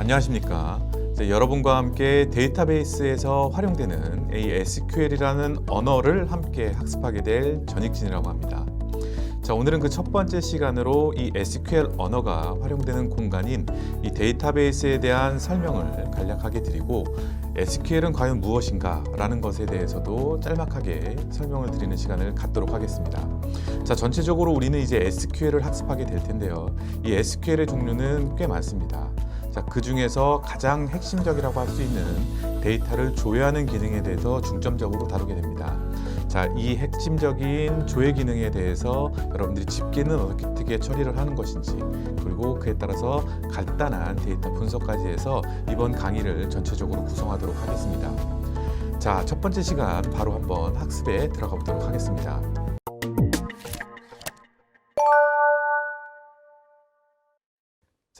안녕하십니까. 여러분과 함께 데이터베이스에서 활용되는 SQL이라는 언어를 함께 학습하게 될 전익진이라고 합니다. 오늘은 그 첫 번째 시간으로 이 SQL 언어가 활용되는 공간인 이 데이터베이스에 대한 설명을 간략하게 드리고 SQL은 과연 무엇인가 라는 것에 대해서도 짤막하게 설명을 드리는 시간을 갖도록 하겠습니다. 전체적으로 우리는 이제 SQL을 학습하게 될 텐데요. 이 SQL의 종류는 꽤 많습니다. 그 중에서 가장 핵심적이라고 할 수 있는 데이터를 조회하는 기능에 대해서 중점적으로 다루게 됩니다. 이 핵심적인 조회 기능에 대해서 여러분들이 집계는 어떻게 처리를 하는 것인지, 그리고 그에 따라서 간단한 데이터 분석까지 해서 이번 강의를 전체적으로 구성하도록 하겠습니다. 첫 번째 시간 바로 한번 학습에 들어가 보도록 하겠습니다.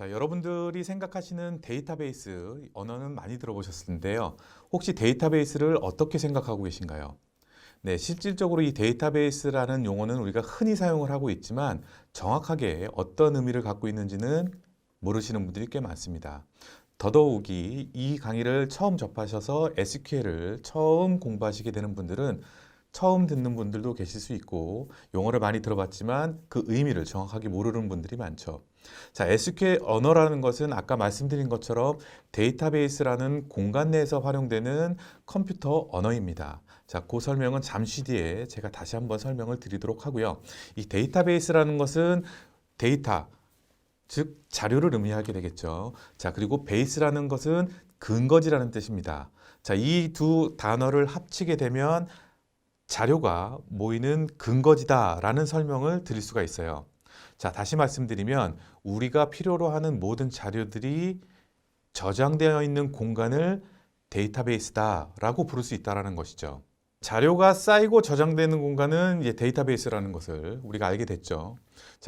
여러분들이 생각하시는 데이터베이스 언어는 많이 들어보셨을 텐데요. 혹시 데이터베이스를 어떻게 생각하고 계신가요? 네, 실질적으로 이 데이터베이스라는 용어는 우리가 흔히 사용을 하고 있지만 정확하게 어떤 의미를 갖고 있는지는 모르시는 분들이 꽤 많습니다. 더더욱이 이 강의를 처음 접하셔서 SQL을 처음 공부하시게 되는 분들은 처음 듣는 분들도 계실 수 있고 용어를 많이 들어봤지만 그 의미를 정확하게 모르는 분들이 많죠. SQL 언어라는 것은 아까 말씀드린 것처럼 데이터베이스라는 공간 내에서 활용되는 컴퓨터 언어입니다. 그 설명은 잠시 뒤에 제가 다시 한번 설명을 드리도록 하고요. 이 데이터베이스라는 것은 데이터, 즉 자료를 의미하게 되겠죠. 그리고 베이스라는 것은 근거지라는 뜻입니다. 이 두 단어를 합치게 되면 자료가 모이는 근거지다라는 설명을 드릴 수가 있어요. 다시 말씀드리면 우리가 필요로 하는 모든 자료들이 저장되어 있는 공간을 데이터베이스다라고 부를 수 있다는 것이죠. 자료가 쌓이고 저장되는 공간은 이제 데이터베이스라는 것을 우리가 알게 됐죠.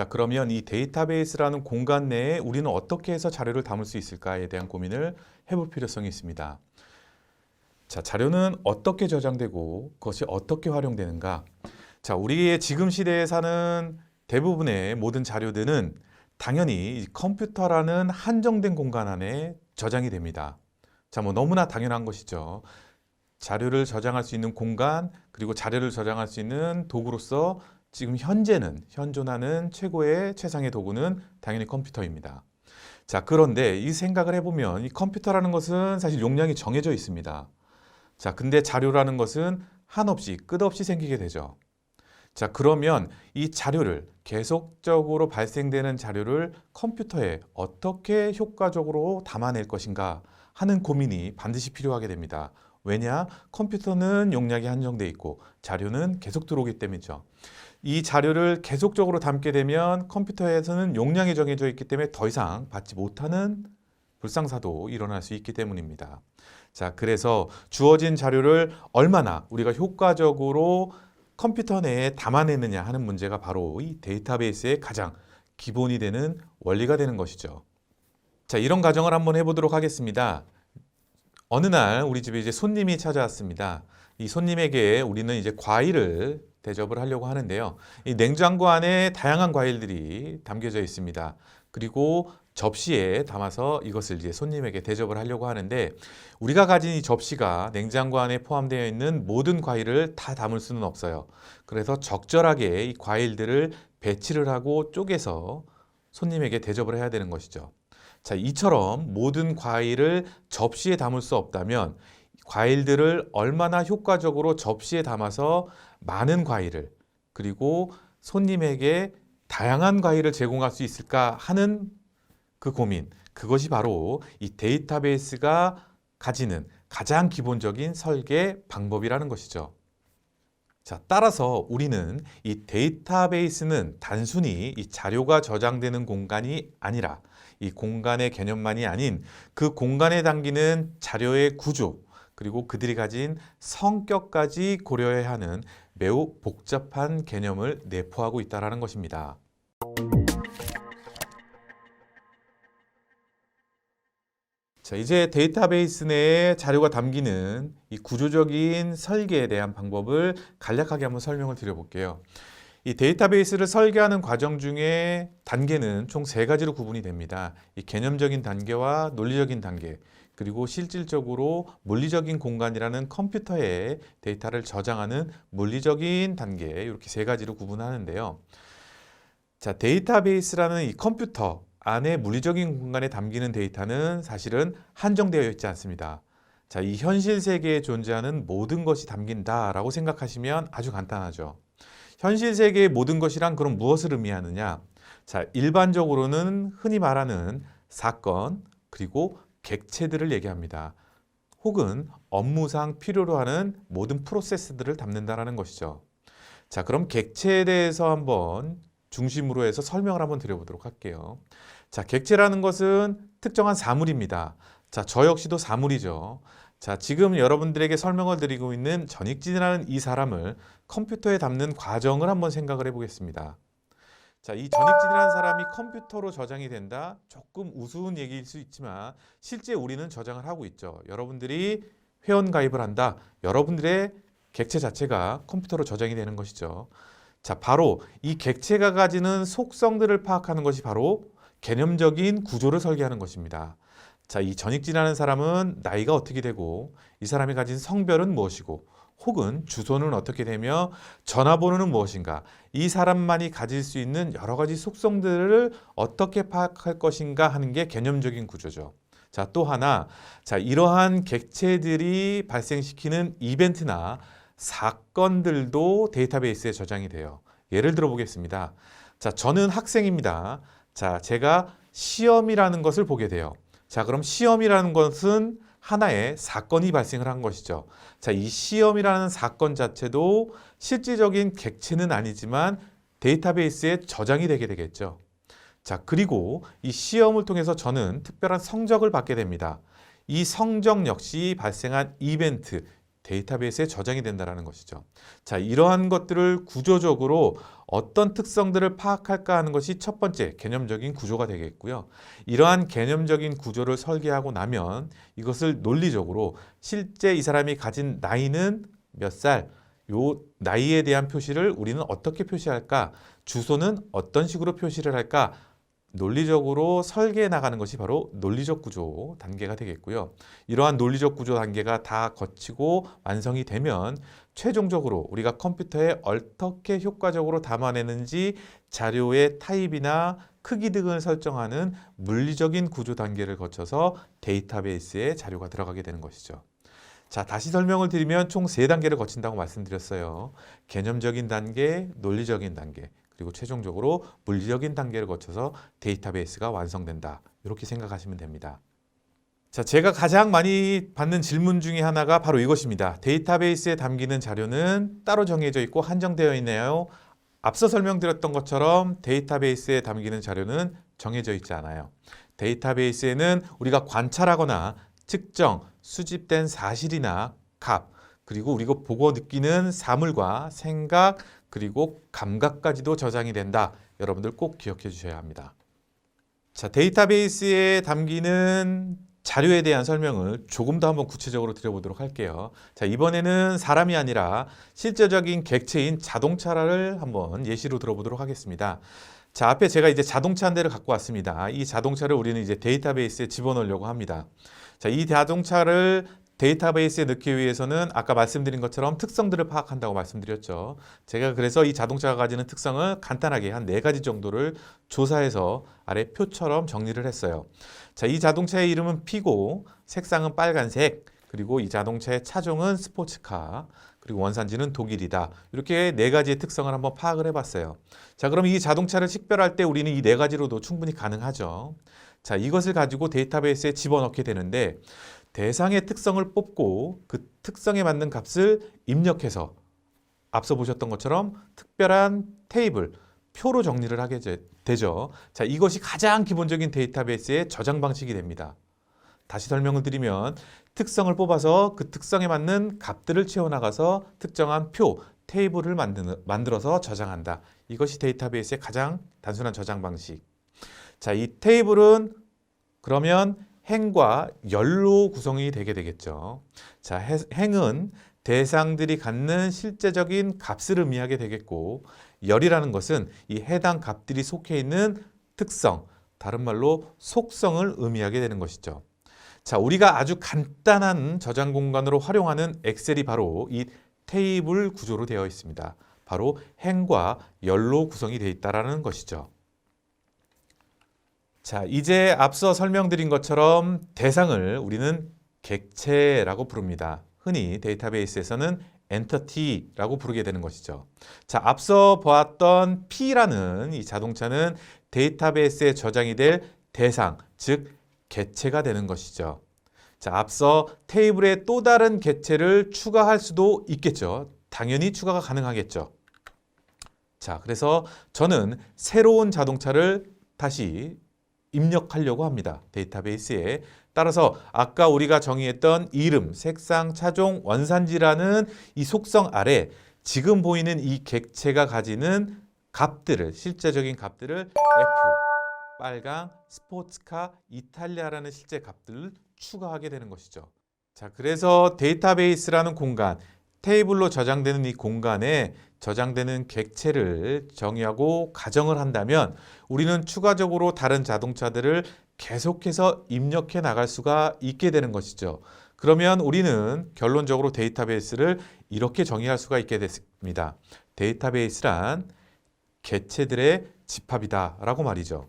그러면 이 데이터베이스라는 공간 내에 우리는 어떻게 해서 자료를 담을 수 있을까에 대한 고민을 해볼 필요성이 있습니다. 자료는 어떻게 저장되고 그것이 어떻게 활용되는가? 우리의 지금 시대에 사는 대부분의 모든 자료들은 당연히 컴퓨터라는 한정된 공간 안에 저장이 됩니다. 너무나 당연한 것이죠. 자료를 저장할 수 있는 공간, 그리고 자료를 저장할 수 있는 도구로서 지금 현존하는 최상의 도구는 당연히 컴퓨터입니다. 그런데 이 생각을 해보면 이 컴퓨터라는 것은 사실 용량이 정해져 있습니다. 근데 자료라는 것은 한없이 끝없이 생기게 되죠. 그러면 이 자료를 계속적으로 발생되는 자료를 컴퓨터에 어떻게 효과적으로 담아낼 것인가 하는 고민이 반드시 필요하게 됩니다. 왜냐? 컴퓨터는 용량이 한정돼 있고 자료는 계속 들어오기 때문이죠. 이 자료를 계속적으로 담게 되면 컴퓨터에서는 용량이 정해져 있기 때문에 더 이상 받지 못하는 불상사도 일어날 수 있기 때문입니다. 그래서 주어진 자료를 얼마나 우리가 효과적으로 컴퓨터 내에 담아내느냐 하는 문제가 바로 이 데이터베이스의 가장 기본이 되는 원리가 되는 것이죠. 이런 가정을 한번 해보도록 하겠습니다. 어느 날 우리 집에 이제 손님이 찾아왔습니다. 이 손님에게 우리는 이제 과일을 대접을 하려고 하는데요. 이 냉장고 안에 다양한 과일들이 담겨져 있습니다. 그리고 접시에 담아서 이것을 이제 손님에게 대접을 하려고 하는데 우리가 가진 이 접시가 냉장고 안에 포함되어 있는 모든 과일을 다 담을 수는 없어요. 그래서 적절하게 이 과일들을 배치를 하고 쪼개서 손님에게 대접을 해야 되는 것이죠. 이처럼 모든 과일을 접시에 담을 수 없다면 과일들을 얼마나 효과적으로 접시에 담아서 많은 과일을 그리고 손님에게 다양한 과일을 제공할 수 있을까 하는 그 고민, 그것이 바로 이 데이터베이스가 가지는 가장 기본적인 설계 방법이라는 것이죠. 따라서 우리는 이 데이터베이스는 단순히 이 자료가 저장되는 공간이 아니라 이 공간의 개념만이 아닌 그 공간에 담기는 자료의 구조, 그리고 그들이 가진 성격까지 고려해야 하는 매우 복잡한 개념을 내포하고 있다는 것입니다. 이제 데이터베이스 내에 자료가 담기는 이 구조적인 설계에 대한 방법을 간략하게 한번 설명을 드려볼게요. 이 데이터베이스를 설계하는 과정 중에 단계는 총 세 가지로 구분이 됩니다. 이 개념적인 단계와 논리적인 단계, 그리고 실질적으로 물리적인 공간이라는 컴퓨터에 데이터를 저장하는 물리적인 단계, 이렇게 세 가지로 구분하는데요. 자, 데이터베이스라는 이 컴퓨터 안에 물리적인 공간에 담기는 데이터는 사실은 한정되어 있지 않습니다. 자, 이 현실 세계에 존재하는 모든 것이 담긴다라고 생각하시면 아주 간단하죠. 현실 세계의 모든 것이란 그럼 무엇을 의미하느냐? 자, 일반적으로는 흔히 말하는 사건, 그리고 객체들을 얘기합니다. 혹은 업무상 필요로 하는 모든 프로세스들을 담는다라는 것이죠. 자, 그럼 객체에 대해서 한번 중심으로 해서 설명을 한번 드려보도록 할게요. 자, 객체라는 것은 특정한 사물입니다. 자, 저 역시도 사물이죠. 자, 지금 여러분들에게 설명을 드리고 있는 전익진이라는 이 사람을 컴퓨터에 담는 과정을 한번 생각을 해보겠습니다. 자, 이 전익진이라는 사람이 컴퓨터로 저장이 된다? 조금 우스운 얘기일 수 있지만 실제 우리는 저장을 하고 있죠. 여러분들이 회원 가입을 한다. 여러분들의 객체 자체가 컴퓨터로 저장이 되는 것이죠. 자, 바로 이 객체가 가지는 속성들을 파악하는 것이 바로 개념적인 구조를 설계하는 것입니다. 자, 이 전익진이라는 사람은 나이가 어떻게 되고 이 사람이 가진 성별은 무엇이고 혹은 주소는 어떻게 되며 전화번호는 무엇인가, 이 사람만이 가질 수 있는 여러 가지 속성들을 어떻게 파악할 것인가 하는 게 개념적인 구조죠. 자, 또 하나, 자, 이러한 객체들이 발생시키는 이벤트나 사건들도 데이터베이스에 저장이 돼요. 예를 들어 보겠습니다. 자, 저는 학생입니다. 자, 제가 시험이라는 것을 보게 돼요. 자, 그럼 시험이라는 것은 하나의 사건이 발생을 한 것이죠. 자, 이 시험이라는 사건 자체도 실질적인 객체는 아니지만 데이터베이스에 저장이 되게 되겠죠. 자, 그리고 이 시험을 통해서 저는 특별한 성적을 받게 됩니다. 이 성적 역시 발생한 이벤트, 데이터베이스에 저장이 된다는 것이죠. 자, 이러한 것들을 구조적으로 어떤 특성들을 파악할까 하는 것이 첫 번째 개념적인 구조가 되겠고요. 이러한 개념적인 구조를 설계하고 나면 이것을 논리적으로 실제 이 사람이 가진 나이는 몇 살, 요 나이에 대한 표시를 우리는 어떻게 표시할까? 주소는 어떤 식으로 표시를 할까? 논리적으로 설계해 나가는 것이 바로 논리적 구조 단계가 되겠고요. 이러한 논리적 구조 단계가 다 거치고 완성이 되면 최종적으로 우리가 컴퓨터에 어떻게 효과적으로 담아내는지 자료의 타입이나 크기 등을 설정하는 물리적인 구조 단계를 거쳐서 데이터베이스에 자료가 들어가게 되는 것이죠. 자, 다시 설명을 드리면 총 3단계를 거친다고 말씀드렸어요. 개념적인 단계, 논리적인 단계, 그리고 최종적으로 물리적인 단계를 거쳐서 데이터베이스가 완성된다. 이렇게 생각하시면 됩니다. 자, 제가 가장 많이 받는 질문 중에 하나가 바로 이것입니다. 데이터베이스에 담기는 자료는 따로 정해져 있고 한정되어 있나요? 앞서 설명드렸던 것처럼 데이터베이스에 담기는 자료는 정해져 있지 않아요. 데이터베이스에는 우리가 관찰하거나 측정, 수집된 사실이나 값, 그리고 우리가 보고 느끼는 사물과 생각, 그리고 감각까지도 저장이 된다. 여러분들 꼭 기억해 주셔야 합니다. 자, 데이터베이스에 담기는 자료에 대한 설명을 조금 더 한번 구체적으로 드려보도록 할게요. 자, 이번에는 사람이 아니라 실제적인 객체인 자동차를 한번 예시로 들어보도록 하겠습니다. 자, 앞에 제가 이제 자동차 한 대를 갖고 왔습니다. 이 자동차를 우리는 이제 데이터베이스에 집어넣으려고 합니다. 자, 이 자동차를 데이터베이스에 넣기 위해서는 아까 말씀드린 것처럼 특성들을 파악한다고 말씀드렸죠. 제가 그래서 이 자동차가 가지는 특성을 간단하게 한 4가지 정도를 조사해서 아래 표처럼 정리를 했어요. 자, 이 자동차의 이름은 P고 색상은 빨간색, 그리고 이 자동차의 차종은 스포츠카, 그리고 원산지는 독일이다. 이렇게 4가지의 특성을 한번 파악을 해봤어요. 자, 그럼 이 자동차를 식별할 때 우리는 이 4가지로도 충분히 가능하죠. 자, 이것을 가지고 데이터베이스에 집어넣게 되는데 대상의 특성을 뽑고 그 특성에 맞는 값을 입력해서 앞서 보셨던 것처럼 특별한 테이블, 표로 정리를 하게 되죠. 자, 이것이 가장 기본적인 데이터베이스의 저장 방식이 됩니다. 다시 설명을 드리면 특성을 뽑아서 그 특성에 맞는 값들을 채워나가서 특정한 표, 테이블을 만들어서 저장한다. 이것이 데이터베이스의 가장 단순한 저장 방식. 자, 이 테이블은 그러면 행과 열로 구성이 되게 되겠죠. 자, 행은 대상들이 갖는 실제적인 값을 의미하게 되겠고, 열이라는 것은 이 해당 값들이 속해 있는 특성, 다른 말로 속성을 의미하게 되는 것이죠. 자, 우리가 아주 간단한 저장 공간으로 활용하는 엑셀이 바로 이 테이블 구조로 되어 있습니다. 바로 행과 열로 구성이 되어 있다는 것이죠. 자, 이제 앞서 설명드린 것처럼 대상을 우리는 객체라고 부릅니다. 흔히 데이터베이스에서는 엔터티라고 부르게 되는 것이죠. 자, 앞서 보았던 P라는 이 자동차는 데이터베이스에 저장이 될 대상, 즉 객체가 되는 것이죠. 자, 앞서 테이블에 또 다른 객체를 추가할 수도 있겠죠. 당연히 추가가 가능하겠죠. 자, 그래서 저는 새로운 자동차를 다시 입력하려고 합니다. 데이터베이스에. 따라서 아까 우리가 정의했던 이름, 색상, 차종, 원산지라는 이 속성 아래 지금 보이는 이 객체가 가지는 값들을, 실제적인 값들을 F, 빨강, 스포츠카, 이탈리아라는 실제 값들을 추가하게 되는 것이죠. 자, 그래서 데이터베이스라는 공간, 테이블로 저장되는 이 공간에 저장되는 객체를 정의하고 가정을 한다면 우리는 추가적으로 다른 자동차들을 계속해서 입력해 나갈 수가 있게 되는 것이죠. 그러면 우리는 결론적으로 데이터베이스를 이렇게 정의할 수가 있게 됐습니다. 데이터베이스란 객체들의 집합이다 라고 말이죠.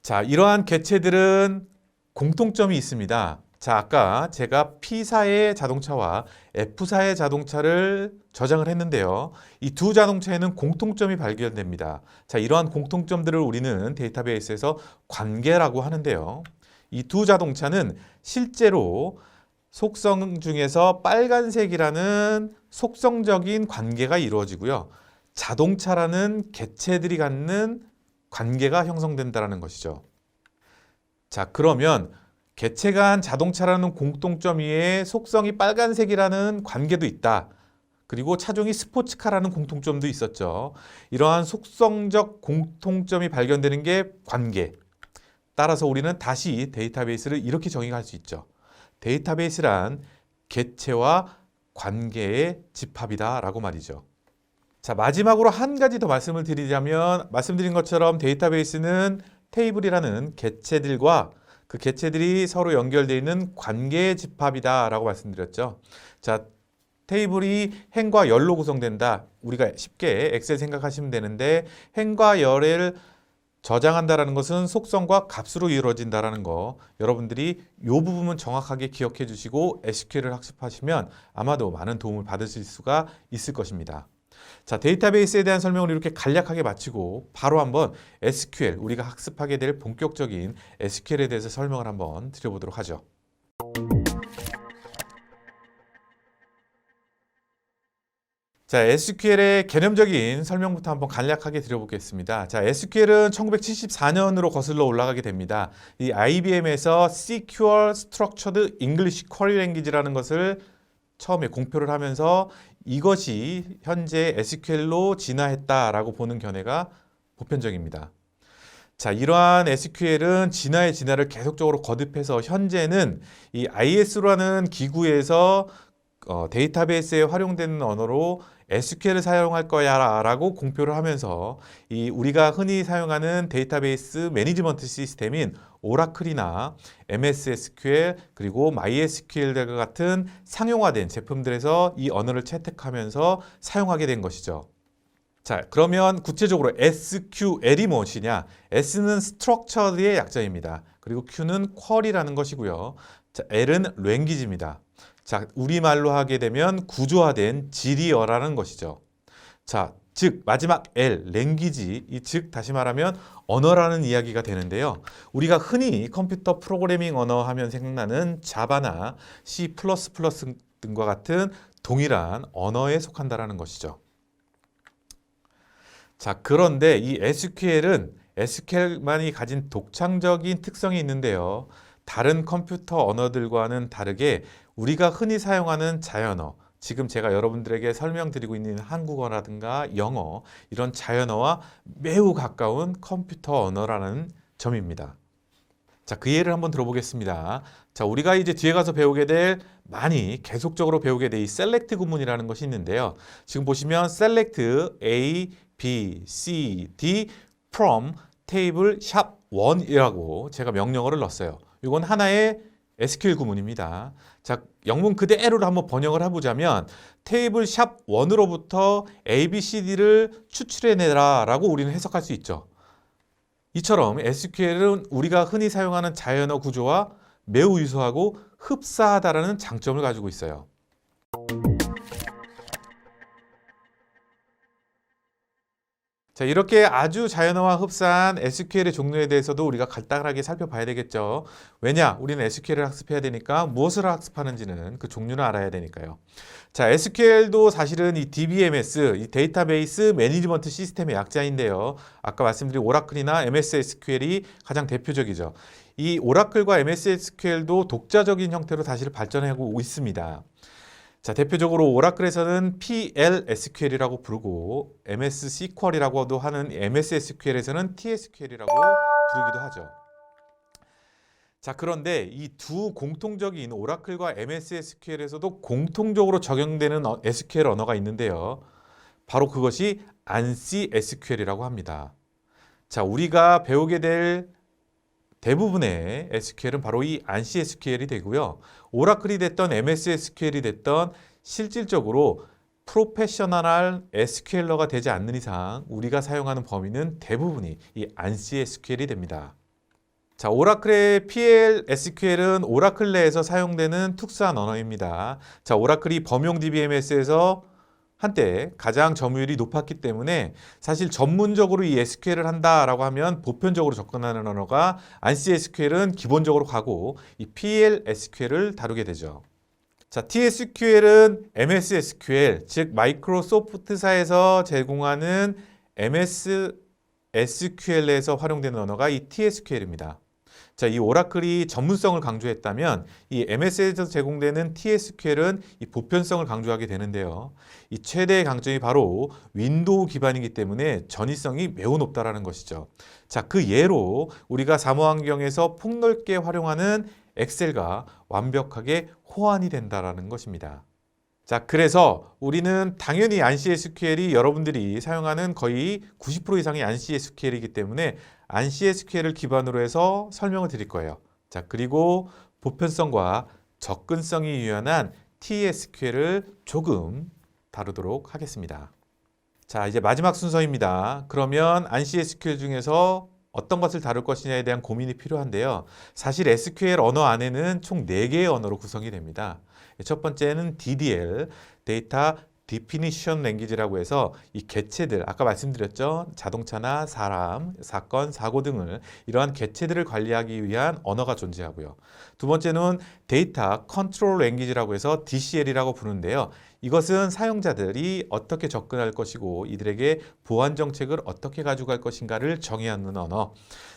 자, 이러한 객체들은 공통점이 있습니다. 자, 아까 제가 P사의 자동차와 F사의 자동차를 저장을 했는데요. 이 두 자동차에는 공통점이 발견됩니다. 자, 이러한 공통점들을 우리는 데이터베이스에서 관계라고 하는데요. 이 두 자동차는 실제로 속성 중에서 빨간색이라는 속성적인 관계가 이루어지고요. 자동차라는 객체들이 갖는 관계가 형성된다는 것이죠. 자, 그러면 객체가 한 자동차라는 공통점 위에 속성이 빨간색이라는 관계도 있다. 그리고 차종이 스포츠카라는 공통점도 있었죠. 이러한 속성적 공통점이 발견되는 게 관계. 따라서 우리는 다시 데이터베이스를 이렇게 정의할 수 있죠. 데이터베이스란 객체와 관계의 집합이다 라고 말이죠. 자, 마지막으로 한 가지 더 말씀을 드리자면 말씀드린 것처럼 데이터베이스는 테이블이라는 객체들과 그 객체들이 서로 연결되어 있는 관계의 집합이다 라고 말씀드렸죠. 자, 테이블이 행과 열로 구성된다. 우리가 쉽게 엑셀 생각하시면 되는데 행과 열을 저장한다라는 것은 속성과 값으로 이루어진다라는 거. 여러분들이 이 부분은 정확하게 기억해 주시고 SQL을 학습하시면 아마도 많은 도움을 받으실 수가 있을 것입니다. 자, 데이터베이스에 대한 설명을 이렇게 간략하게 마치고 바로 한번 SQL, 우리가 학습하게 될 본격적인 SQL에 대해서 설명을 한번 드려보도록 하죠. 자, SQL의 개념적인 설명부터 한번 간략하게 드려보겠습니다. 자, SQL은 1974년으로 거슬러 올라가게 됩니다. 이 IBM에서 Secure Structured English Query Language라는 것을 처음에 공표를 하면서 이것이 현재 SQL로 진화했다라고 보는 견해가 보편적입니다. 자, 이러한 SQL은 진화의 진화를 계속적으로 거듭해서 현재는 이 IS라는 기구에서 데이터베이스에 활용되는 언어로 SQL을 사용할 거야 라고 공표를 하면서 이 우리가 흔히 사용하는 데이터베이스 매니지먼트 시스템인 오라클이나 MS SQL 그리고 MySQL과 같은 상용화된 제품들에서 이 언어를 채택하면서 사용하게 된 것이죠. 자, 그러면 구체적으로 SQL이 무엇이냐? S는 Structured의 약자입니다. 그리고 Q는 Query라는 것이고요. 자, L은 Language입니다. 자, 우리말로 하게 되면 구조화된 지리어라는 것이죠. 자, 즉 마지막 L, 랭귀지, 이 즉 다시 말하면 언어라는 이야기가 되는데요. 우리가 흔히 컴퓨터 프로그래밍 언어 하면 생각나는 자바나 C++ 등과 같은 동일한 언어에 속한다라는 것이죠. 자, 그런데 이 SQL은 SQL만이 가진 독창적인 특성이 있는데요. 다른 컴퓨터 언어들과는 다르게 우리가 흔히 사용하는 자연어, 지금 제가 여러분들에게 설명드리고 있는 한국어라든가 영어, 이런 자연어와 매우 가까운 컴퓨터 언어라는 점입니다. 자, 그 예를 한번 들어보겠습니다. 자, 우리가 이제 뒤에 가서 배우게 될 많이 계속적으로 배우게 될 이 셀렉트 구문이라는 것이 있는데요. 지금 보시면 셀렉트 A, B, C, D from 테이블 샵 1이라고 제가 명령어를 넣었어요. 이건 하나의 SQL 구문입니다. 자, 영문 그대로를 한번 번역을 해보자면 테이블 샵 1으로부터 A, B, C, D를 추출해내라 라고 우리는 해석할 수 있죠. 이처럼 SQL은 우리가 흔히 사용하는 자연어 구조와 매우 유사하고 흡사하다라는 장점을 가지고 있어요. 자, 이렇게 아주 자연어와 흡사한 SQL의 종류에 대해서도 우리가 간단하게 살펴봐야 되겠죠. 왜냐? 우리는 SQL을 학습해야 되니까 무엇을 학습하는지는 그 종류를 알아야 되니까요. 자, SQL도 사실은 이 DBMS, 이 데이터베이스 매니지먼트 시스템의 약자인데요. 아까 말씀드린 오라클이나 MS SQL이 가장 대표적이죠. 이 오라클과 MS SQL도 독자적인 형태로 사실 발전하고 있습니다. 자, 대표적으로 오라클에서는 PL/SQL이라고 부르고 MS SQL이라고도 하는 MS SQL에서는 TSQL이라고 부르기도 하죠. 자, 그런데 이 두 공통적인 오라클과 MS SQL에서도 공통적으로 적용되는 SQL 언어가 있는데요. 바로 그것이 ANSI SQL이라고 합니다. 자, 우리가 배우게 될 대부분의 SQL은 바로 이 ANSI SQL이 되고요. 오라클이 됐던 MS SQL이 됐던 실질적으로 프로페셔널 SQL러가 되지 않는 이상 우리가 사용하는 범위는 대부분이 이 ANSI SQL이 됩니다. 자, 오라클의 PL SQL은 오라클 내에서 사용되는 특수한 언어입니다. 자, 오라클이 범용 DBMS에서 한때 가장 점유율이 높았기 때문에 사실 전문적으로 이 SQL을 한다라고 하면 보편적으로 접근하는 언어가 ANSI SQL은 기본적으로 가고 이 PL SQL을 다루게 되죠. 자, TSQL은 MS SQL, 즉 마이크로소프트사에서 제공하는 MS SQL에서 활용되는 언어가 이 TSQL입니다. 자, 이 오라클이 전문성을 강조했다면 이 MS에서 제공되는 TSQL은 이 보편성을 강조하게 되는데요. 이 최대의 강점이 바로 윈도우 기반이기 때문에 전이성이 매우 높다라는 것이죠. 자, 그 예로 우리가 사무 환경에서 폭넓게 활용하는 엑셀과 완벽하게 호환이 된다라는 것입니다. 자, 그래서 우리는 당연히 ANSI SQL이 여러분들이 사용하는 거의 90% 이상의 ANSI SQL이기 때문에 ANSI SQL을 기반으로 해서 설명을 드릴 거예요. 자, 그리고 보편성과 접근성이 유연한 TSQL을 조금 다루도록 하겠습니다. 자, 이제 마지막 순서입니다. 그러면 ANSI SQL 중에서 어떤 것을 다룰 것이냐에 대한 고민이 필요한데요. 사실 SQL 언어 안에는 총 4개의 언어로 구성이 됩니다. 첫 번째는 DDL, Data Definition Language라고 해서 이 개체들, 아까 말씀드렸죠. 자동차나 사람, 사건, 사고 등을 이러한 개체들을 관리하기 위한 언어가 존재하고요. 두 번째는 Data Control Language라고 해서 DCL이라고 부르는데요. 이것은 사용자들이 어떻게 접근할 것이고 이들에게 보안 정책을 어떻게 가져갈 것인가를 정의하는 언어.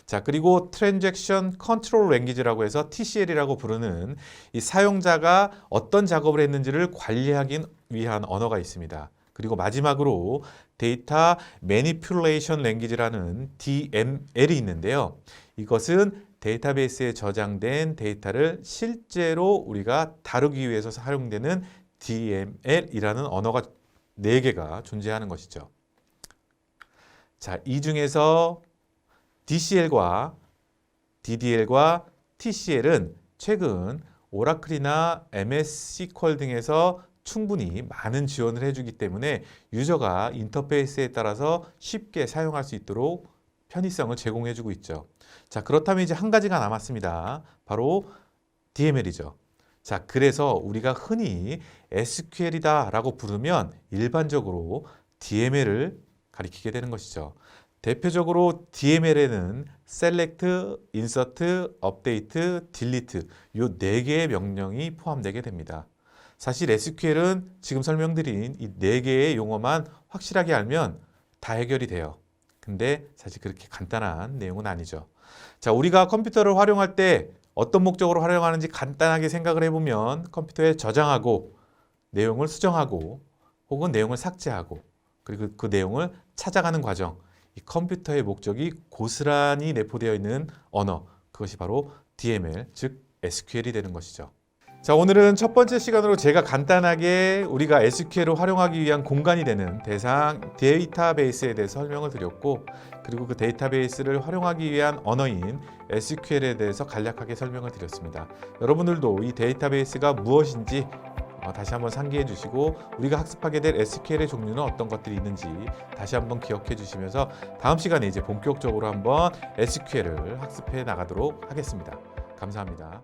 자, 그리고 Transaction Control Language라고 해서 TCL이라고 부르는 이 사용자가 어떤 작업을 했는지를 관리하기 위한 언어가 있습니다. 그리고 마지막으로 Data Manipulation Language라는 DML이 있는데요. 이것은 데이터베이스에 저장된 데이터를 실제로 우리가 다루기 위해서 사용되는 DML이라는 언어가 4개가 존재하는 것이죠. 자, 이 중에서 DCL과 DDL과 TCL은 최근 오라클이나 MS SQL 등에서 충분히 많은 지원을 해주기 때문에 유저가 인터페이스에 따라서 쉽게 사용할 수 있도록 편의성을 제공해주고 있죠. 자, 그렇다면 이제 한 가지가 남았습니다. 바로 DML이죠. 자, 그래서 우리가 흔히 SQL이다 라고 부르면 일반적으로 DML을 가리키게 되는 것이죠. 대표적으로 DML에는 Select, Insert, Update, Delete 이 4개의 명령이 포함되게 됩니다. 사실 SQL은 지금 설명드린 이 4개의 용어만 확실하게 알면 다 해결이 돼요. 근데 사실 그렇게 간단한 내용은 아니죠. 자, 우리가 컴퓨터를 활용할 때 어떤 목적으로 활용하는지 간단하게 생각을 해보면 컴퓨터에 저장하고 내용을 수정하고 혹은 내용을 삭제하고 그리고 그 내용을 찾아가는 과정, 이 컴퓨터의 목적이 고스란히 내포되어 있는 언어, 그것이 바로 DML, 즉 SQL이 되는 것이죠. 자, 오늘은 첫 번째 시간으로 제가 간단하게 우리가 SQL을 활용하기 위한 공간이 되는 데이터베이스에 대해서 설명을 드렸고, 그리고 그 데이터베이스를 활용하기 위한 언어인 SQL에 대해서 간략하게 설명을 드렸습니다. 여러분들도 이 데이터베이스가 무엇인지 다시 한번 상기해 주시고, 우리가 학습하게 될 SQL의 종류는 어떤 것들이 있는지 다시 한번 기억해 주시면서 다음 시간에 이제 본격적으로 한번 SQL을 학습해 나가도록 하겠습니다. 감사합니다.